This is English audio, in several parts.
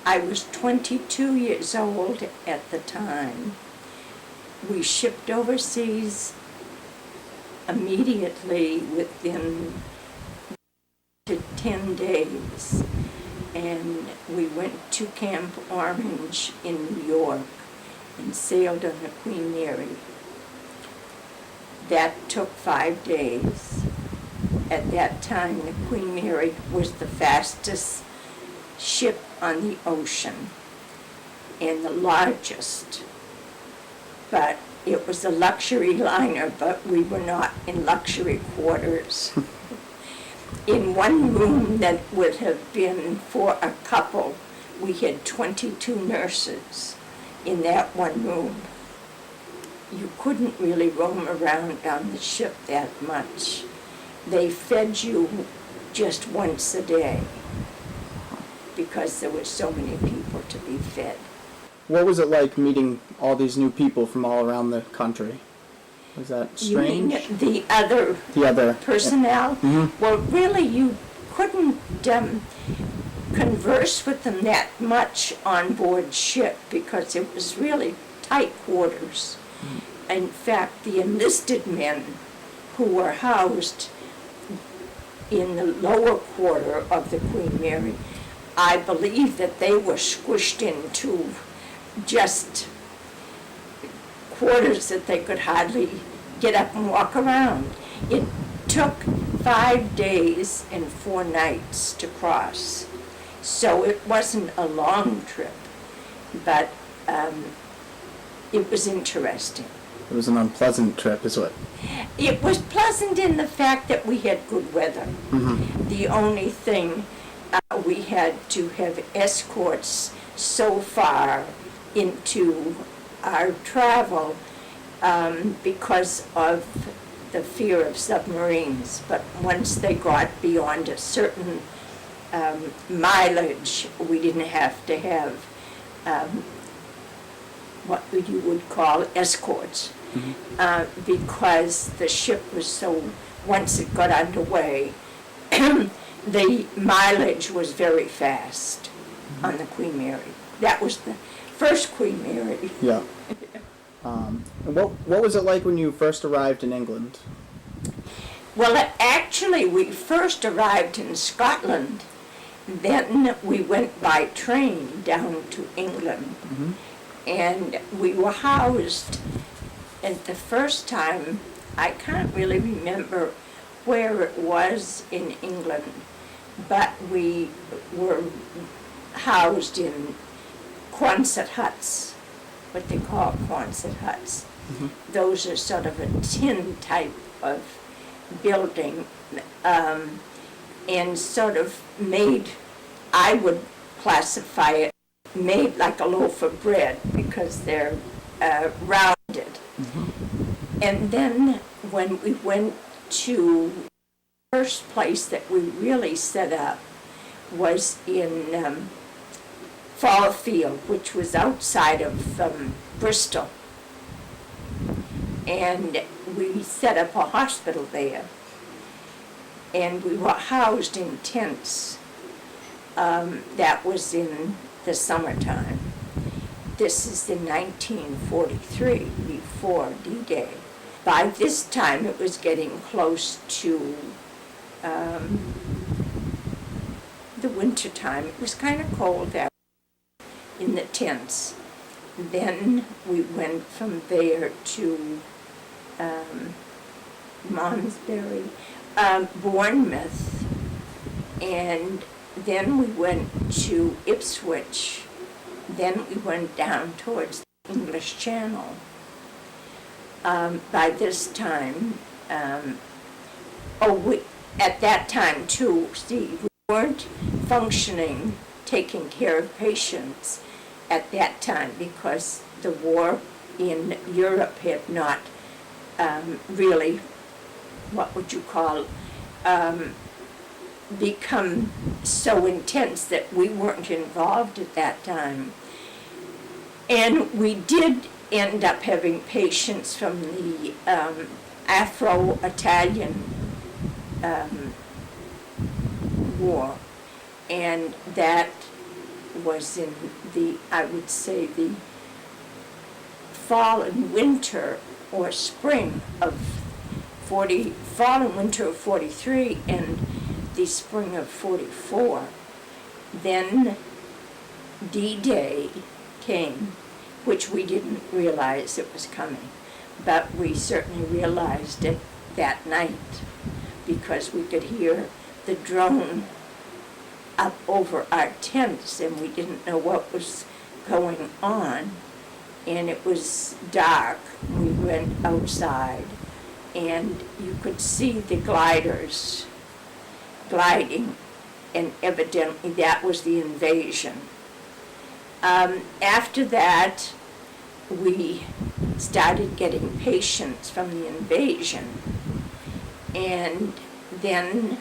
I was 22 years old at the time. We shipped overseas immediately within 10 days. And we went to Camp Orange in New York and sailed on the Queen Mary. That took 5 days. At that time, the Queen Mary was the fastest ship on the ocean and the largest. But it was a luxury liner, but we were not in luxury quarters. In one room that would have been for a couple, we had 22 nurses in that one room. You couldn't really roam around on the ship that much. They fed you just once a day because there were so many people to be fed. What was it like meeting all these new people from all around the country? Was that strange? You mean the other personnel? Yeah. Well, really, you couldn't converse with them that much on board ship because it was really tight quarters. In fact, the enlisted men who were housed in the lower quarter of the Queen Mary, I believe that they were squished into just quarters that they could hardly get up and walk around. It took 5 days and 4 nights to cross, so it wasn't a long trip, but it was interesting. It was an unpleasant trip, is what? It was pleasant in the fact that we had good weather. Mm-hmm. The only thing, we had to have escorts so far into our travel because of the fear of submarines. But once they got beyond a certain mileage, we didn't have to have what you would call escorts. Mm-hmm. Because the ship was so, once it got underway, the mileage was very fast. Mm-hmm. On the Queen Mary. That was the first Queen Mary. Yeah. What was it like when you first arrived in England? Well, actually, we first arrived in Scotland. Then we went by train down to England. Mm-hmm. And we were housed, at the first time, I can't really remember where it was in England, but we were housed in Quonset huts, what they call Quonset huts. Mm-hmm. Those are sort of a tin type of building, and sort of made, I would classify it, made like a loaf of bread because they're rounded. Mm-hmm. And then when we went to the first place that we really set up was in Fallfield, which was outside of Bristol. And we set up a hospital there. And we were housed in tents. That was in the summertime. This is in 1943, before D-Day. By this time, it was getting close to the winter time. It was kind of cold out in the tents. Then we went from there to Malmesbury, Bournemouth, and then we went to Ipswich. Then we went down towards the English Channel. By this time, at that time too, see, we weren't functioning, taking care of patients at that time because the war in Europe had not really, what would you call, become so intense that we weren't involved at that time. And we did end up having patients from the Afro-Italian war, and that was in I would say, the fall and winter or spring of fall and winter of 43 and the spring of 44. Then D-Day came, which we didn't realize it was coming, but we certainly realized it that night because we could hear the drone up over our tents and we didn't know what was going on, and it was dark. We went outside and you could see the gliders gliding, and evidently that was the invasion. After that, we started getting patients from the invasion, and then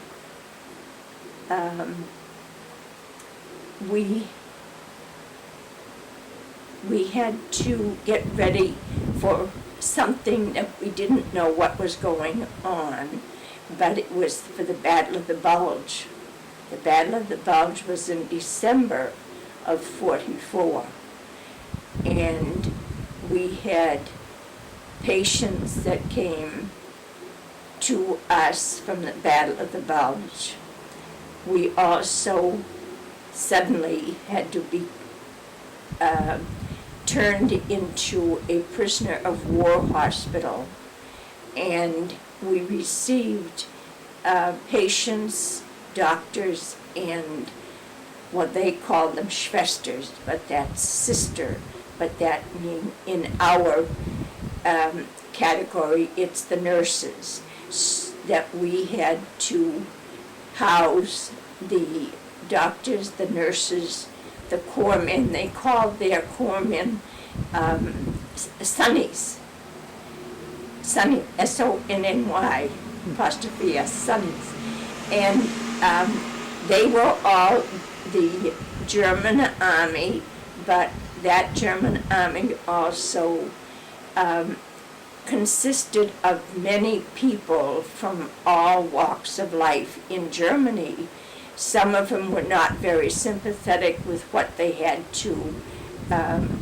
we had to get ready for something that we didn't know what was going on, but it was for the Battle of the Bulge. The Battle of the Bulge was in December of 44, and we had patients that came to us from the Battle of the Bulge. We also suddenly had to be turned into a prisoner of war hospital, and we received patients, doctors, and what they call them Schwesters, but that's sister, but that mean in our category it's the nurses that we had to house. The doctors, the nurses, the corpsmen, they called their corpsmen Sonnies. Sonny, S-O-N-N-Y, apostrophe S, Sonnies. And they were all the German army, but that German army also consisted of many people from all walks of life in Germany. Some of them were not very sympathetic with what they had to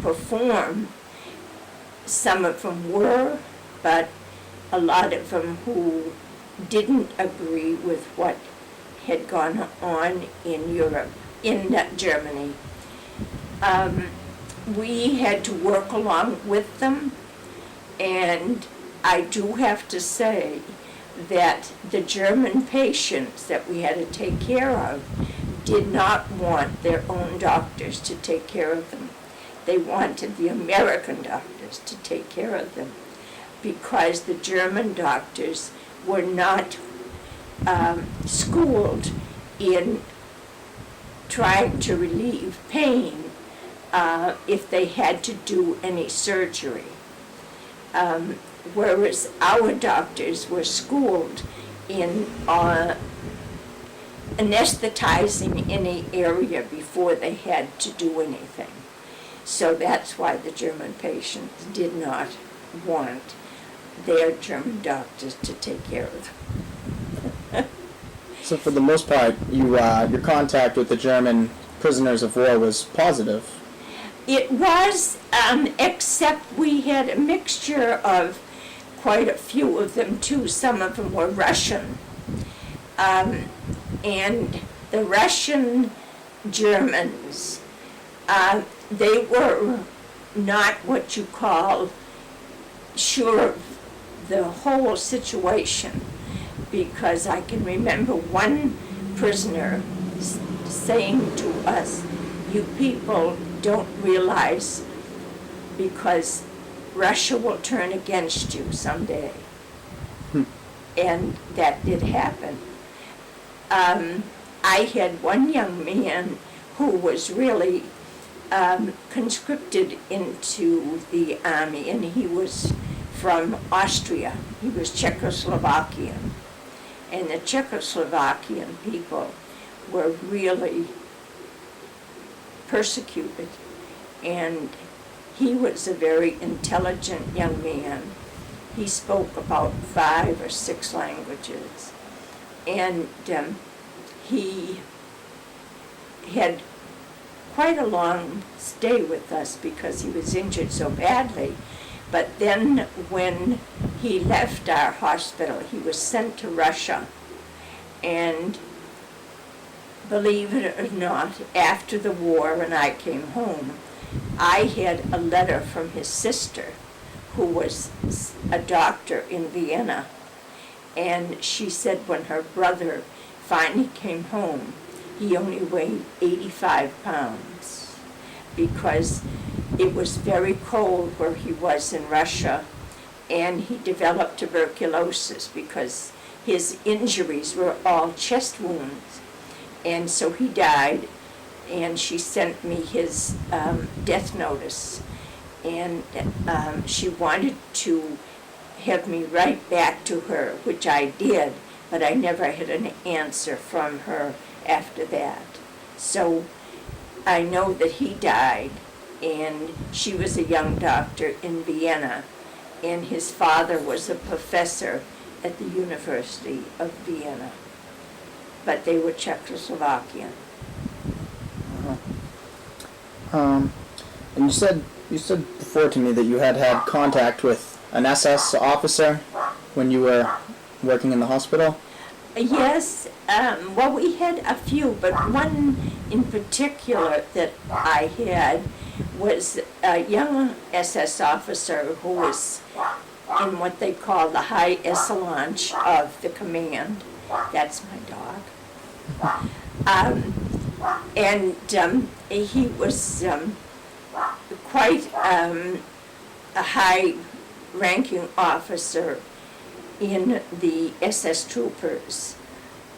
perform. Some of them were, but a lot of them who didn't agree with what had gone on in Europe, in Germany. We had to work along with them, and I do have to say that the German patients that we had to take care of did not want their own doctors to take care of them. They wanted the American doctors to take care of them because the German doctors were not schooled in trying to relieve pain if they had to do any surgery. Whereas our doctors were schooled in anesthetizing any area before they had to do anything. So that's why the German patients did not want their German doctors to take care of them. So for the most part, your contact with the German prisoners of war was positive. It was, except we had a mixture of quite a few of them too. Some of them were Russian. And the Russian Germans, they were not what you call sure of the whole situation, because I can remember one prisoner saying to us, "You people don't realize because Russia will turn against you someday." And that did happen. I had one young man who was really conscripted into the army, and he was from Austria. He was Czechoslovakian. And the Czechoslovakian people were really persecuted. And he was a very intelligent young man. He spoke about 5 or 6 languages. And he had quite a long stay with us because he was injured so badly. But then when he left our hospital, he was sent to Russia. And believe it or not, after the war, when I came home, I had a letter from his sister, who was a doctor in Vienna. And she said when her brother finally came home, he only weighed 85 pounds because it was very cold where he was in Russia, and he developed tuberculosis because his injuries were all chest wounds. And so he died, and she sent me his death notice. And she wanted to have me write back to her, which I did, but I never had an answer from her after that. So I know that he died, and she was a young doctor in Vienna, and his father was a professor at the University of Vienna, but they were Czechoslovakian. And you said before to me that you had contact with an SS officer when you were working in the hospital? Yes, well, we had a few, but one in particular that I had was a young SS officer who was in what they call the high echelon of the command. That's my dog. He was quite a high-ranking officer in the SS troopers,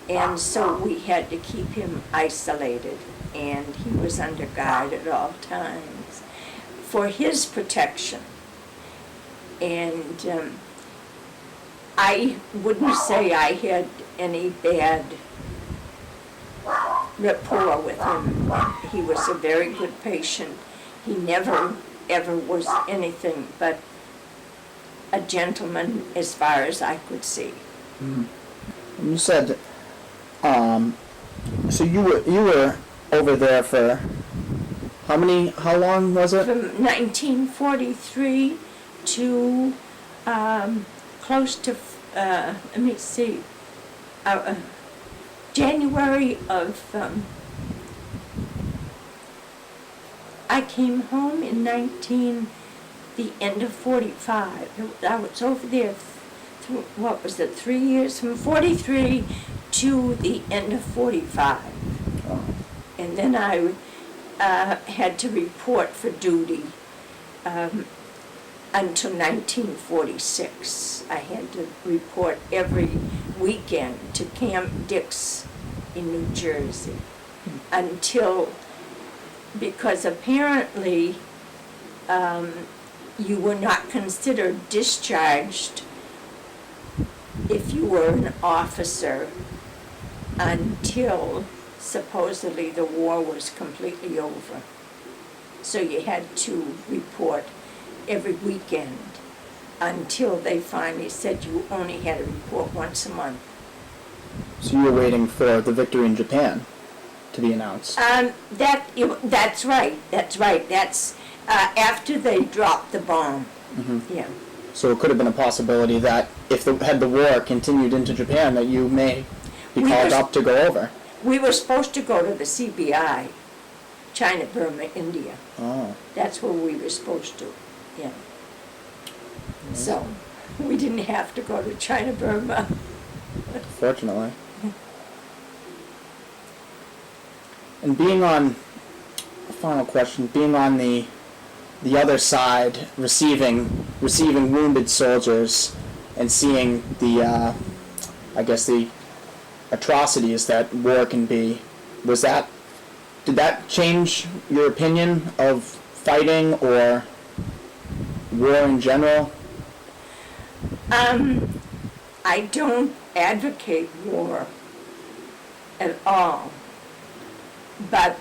and so we had to keep him isolated, and he was under guard at all times for his protection. And I wouldn't say I had any bad rapport with him. He was a very good patient. He never, ever was anything but a gentleman as far as I could see. Mm-hmm. And you said, so you were over there for how long was it? From 1943 to close to, let me see, January of, I came home in the end of 45. I was over there, what was it, 3 years? From 43 to the end of 45. Oh. And then I had to report for duty until 1946. I had to report every weekend to Camp Dix in New Jersey until, because apparently you were not considered discharged if you were an officer until supposedly the war was completely over. So you had to report every weekend until they finally said you only had to report once a month. So you were waiting for the victory in Japan to be announced? That's right. That's after they dropped the bomb. Mm-hmm. Yeah. So it could have been a possibility that if had the war continued into Japan, that you may be called up to go over. We were supposed to go to the CBI, China, Burma, India. Oh. That's where we were supposed to. Yeah. Mm-hmm. So we didn't have to go to China, Burma. Fortunately. And being on, final question, being on the other side, receiving wounded soldiers and seeing the, I guess the atrocities that war can be, did that change your opinion of fighting or war in general? I don't advocate war at all, but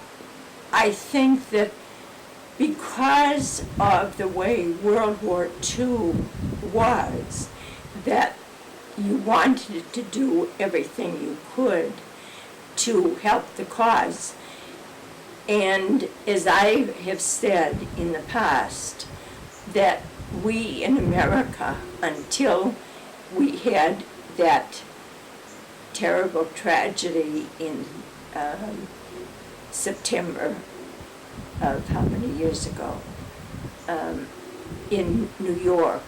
I think that because of the way World War II was, that you wanted to do everything you could to help the cause. And as I have said in the past, that we in America, until we had that terrible tragedy in September of how many years ago, in New York,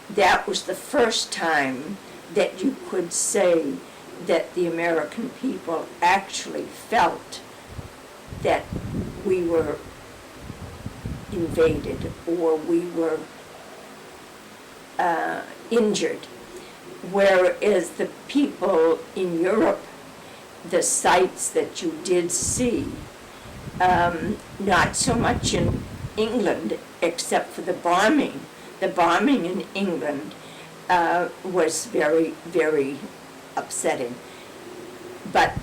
that was the first time that you could say that the American people actually felt that we were invaded or we were injured. Whereas the people in Europe, the sights that you did see, not so much in England except for the bombing. The bombing in England was very, very upsetting. But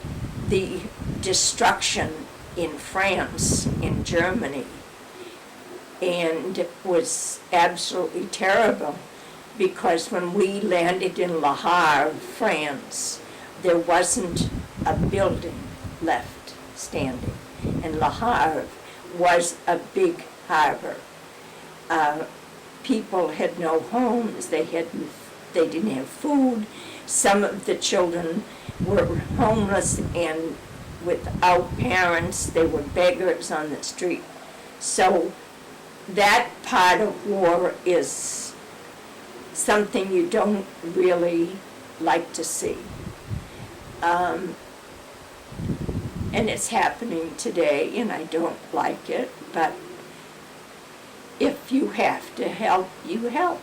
the destruction in France, in Germany, and was absolutely terrible, because when we landed in Le Havre, France, there wasn't a building left standing. And Le Havre was a big harbor. People had no homes, they didn't have food. Some of the children were homeless and without parents. They were beggars on the street. So that part of war is something you don't really like to see. And it's happening today, and I don't like it, but if you have to help, you help.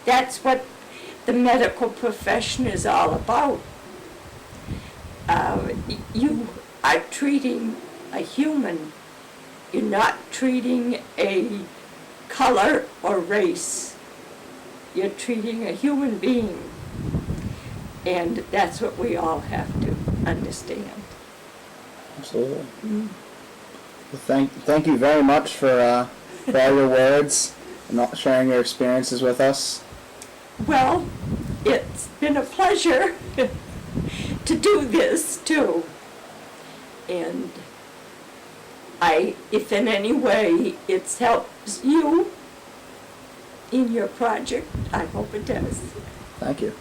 That's what the medical profession is all about. You are treating a human. You're not treating a color or race. You're treating a human being. And that's what we all have to understand. Absolutely. Well, thank you very much for all your words and sharing your experiences with us. Well, it's been a pleasure to do this too. And if in any way it helps you in your project, I hope it does. Thank you.